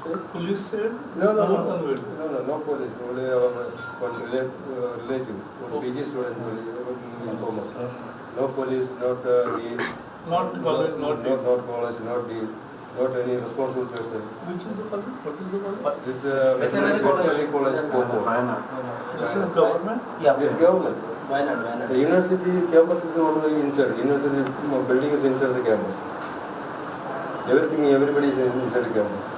Police said? No, police. Only one relative, one PG student inform us. No police, not dean. Not college, not dean. Not college, not dean. Not any responsible person. Which is the college? What is the college? This is veterinary college. This is government? Yeah. This is government. Why not? The university campus is already inside. University building is inside the campus. Everybody is inside the campus.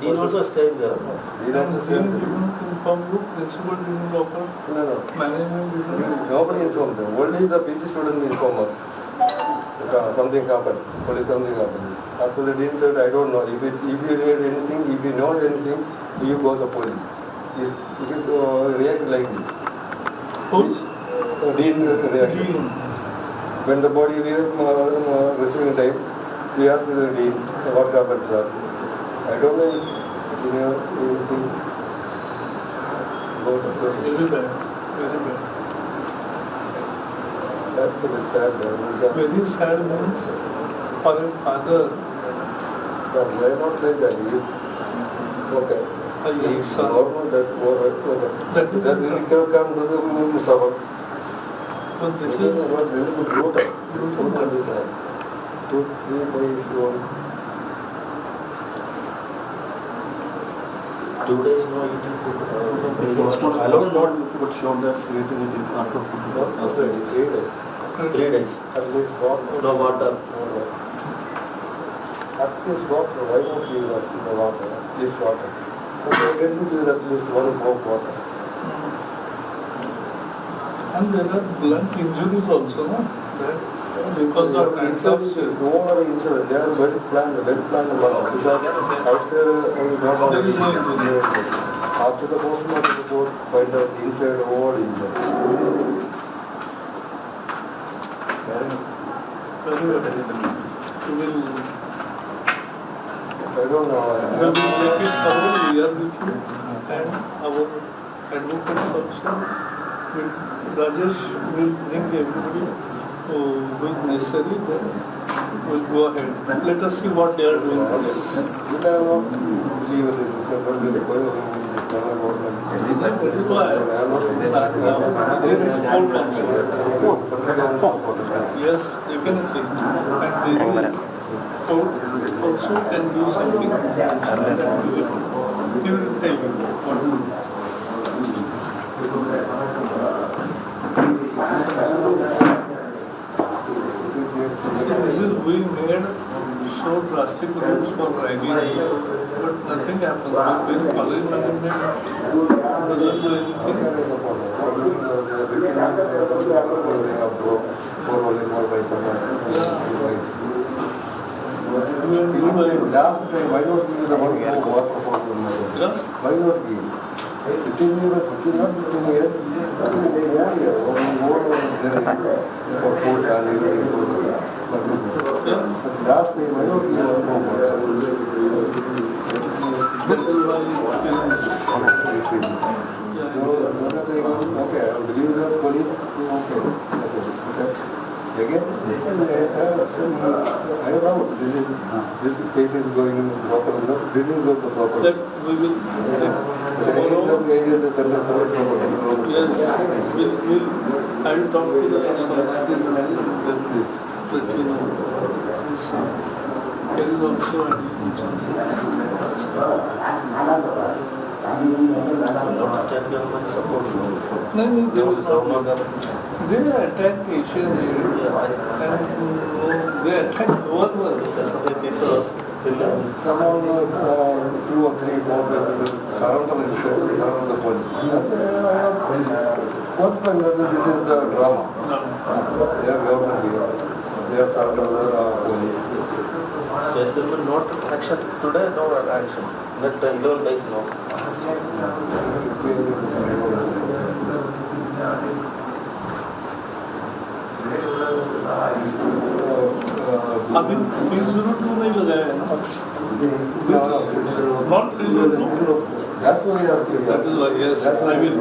Dean also stayed there. Dean also stayed there. Inform you, principal didn't open. No. Management didn't. Nobody informed them. Only the PG student informed us. Something happened. Police something happened. After the dean said, I don't know. If you need anything, if you know anything, you go to police. It is reacted like this. Who's? Dean reaction. Dean. When the body was receiving time, we asked the dean, what happened, sir? I don't know anything about the police. Very bad. That's a bit sad. Very sad means for a father. No, they are not like that. Okay. It's normal that really can come to the Musabak. But this is the brutal. 2-3 days old. 2 days no eating food. Postpone alone not would show that creativity after food. 3 days. At least water. No water. At least water. Why not give the water? At least water. Okay, get to give at least 1 cup of water. and there are blunt injuries also, no? Because of hands-ups. No other injury. They are very planned. Outside, there is no injury. After the postmortem report, find out inside all injured. I don't know. We will make it forward here with you and our advocates also. Rajesh will bring everybody who is necessary, then we'll go ahead. Let us see what they are doing today. You cannot believe in this. It's a very That is why there is court also. Yes, definitely. And there is court also can do something. He will tell you what to do. This is being made so drastic rules for riding, but nothing happens. When college management doesn't do anything. Last time, why not give the water for them? Why not give? 15 years, 15 not 15 years, more for food and everything. Last time, why not give okay, I believe the police, okay. Again, I don't know, this case is going proper, didn't go to proper. That we will yes, I will talk to the solicitor that you know. There is also additional State government support. no, they will not. They attack Asian and they attack government. Somehow 2 or 3 more surround the police. What this is the drama. They are government here. They are surrounded the police. State government not action today, no action. That 11 days no. अभी 302 नहीं लगाया है ना? Not 302. That's why I asked you. That is why, yes, I will.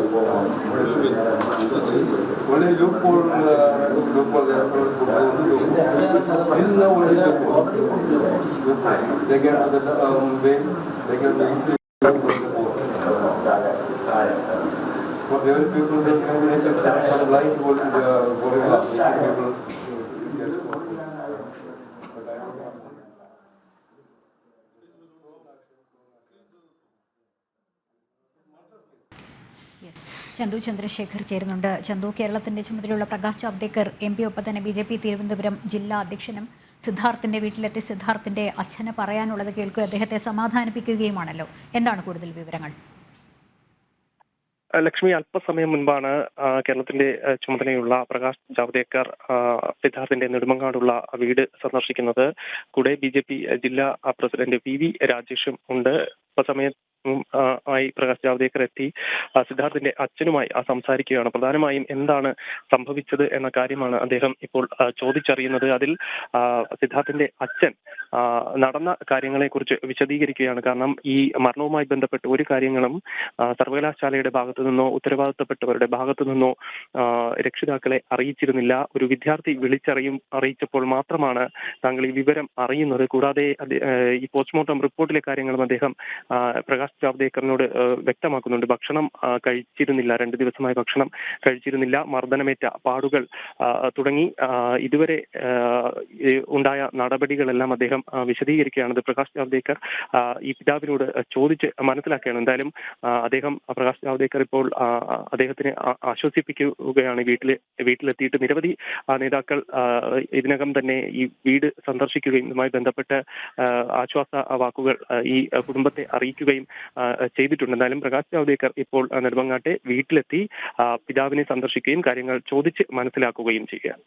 Only loophole there. This is now only loophole. They get to the bail, they can easily come to the board. But there are people that some blind people making people yes. But I don't know. Yes, Chandu Chandrasekhar ചേരുന്നുണ്ട്. ചന്തു, കേരളത്തിന്റെ ചുമതലയുള്ള Prakash Javadekar MP ഒപ്പം തന്നെ BJP Thiruvananthapuram ജില്ലാ അധ്യക്ഷനും സിദ്ധാർത്ഥിന്റെ വീട്ടിലെത്തി സിദ്ധാർത്ഥിന്റെ അച്ഛന് പറയാനുള്ളത് കേൾക്കുക, അദ്ദേഹത്തെ സമാധാനിപ്പിക്കുകയുമാണല്ലോ. എന്താണ് കൂടുതൽ വിവരങ്ങൾ? ലക്ഷ്മി, അല്പസമയം മുൻപാണ് കേരളത്തിന്റെ ചുമതലയുള്ള പ്രകാശ് ജാവ്ദേക്കർ സിദ്ധാർത്ഥിന്റെ നെടുമങ്ങാടുള്ള വീട് സന്ദർശിക്കുന്നത്. കൂടെ BJP ജില്ലാ പ്രസിഡന്റ് PV രാജേഷും ഉണ്ട്. അല്പസമയം ആയി പ്രകാശ് ജാവ്ദേക്കർ എത്തി സിദ്ധാർത്ഥിന്റെ അച്ഛനുമായി സംസാരിക്കുകയാണ്. പ്രധാനമായും എന്താണ് സംഭവിച്ചത് എന്ന കാര്യമാണ് അദ്ദേഹം ഇപ്പോൾ ചോദിച്ചറിയുന്നത്. അതിൽ സിദ്ധാർത്ഥിന്റെ അച്ഛൻ നടന്ന കാര്യങ്ങളെക്കുറിച്ച് വിശദീകരിക്കുകയാണ്. കാരണം ഈ മരണവുമായി ബന്ധപ്പെട്ട് ഒരു കാര്യങ്ങളും സർവകലാശാലയുടെ ഭാഗത്തു നിന്നോ ഉത്തരവാദിത്തപ്പെട്ടവരുടെ ഭാഗത്തു നിന്നോ രക്ഷിതാക്കളെ അറിയിച്ചിരുന്നില്ല. ഒരു വിദ്യാർത്ഥി അറിയിച്ചപ്പോൾ മാത്രമാണ് താങ്കൾ ഈ വിവരം അറിയുന്നത്. കൂടാതെ ഈ പോസ്റ്റ്മോർട്ടം റിപ്പോർട്ടിലെ കാര്യങ്ങളും അദ്ദേഹം പ്രകാശ് ജാവ്ദേക്കറിനോട് വ്യക്തമാക്കുന്നുണ്ട്. ഭക്ഷണം കഴിച്ചിരുന്നില്ല, 2 ദിവസമായി ഭക്ഷണം കഴിച്ചിരുന്നില്ല, മർദ്ദനമേറ്റ പാടുകൾ തുടങ്ങി ഇതുവരെ ഉണ്ടായ നടപടികളെല്ലാം അദ്ദേഹം വിശദീകരിക്കുകയാണ്. പ്രകാശ് ജാവ്ദേക്കർ ഈ പിതാവിനോട് ചോദിച്ച് മനസ്സിലാക്കുകയാണ്. എന്തായാലും അദ്ദേഹം പ്രകാശ് ജാവ്ദേക്കർ ഇപ്പോൾ അദ്ദേഹത്തിനെ ആശ്വസിപ്പിക്കുകയാണ്. വീട്ടിലെത്തിയിട്ട് നിരവധി നേതാക്കൾ ഇതിനകം തന്നെ ഈ വീട് സന്ദർശിക്കുകയും ഇതുമായി ബന്ധപ്പെട്ട് ആശ്വാസ വാക്കുകൾ ഈ കുടുംബത്തെ അറിയിക്കുകയും ചെയ്തിട്ടുണ്ട്. എന്തായാലും പ്രകാശ് ജാവ്ദേക്കർ ഇപ്പോൾ നെടുമങ്ങാട്ടെ വീട്ടിലെത്തി പിതാവിനെ സന്ദർശിക്കുകയും കാര്യങ്ങൾ ചോദിച്ച് മനസ്സിലാക്കുകയും ചെയ്യുകയാണ്.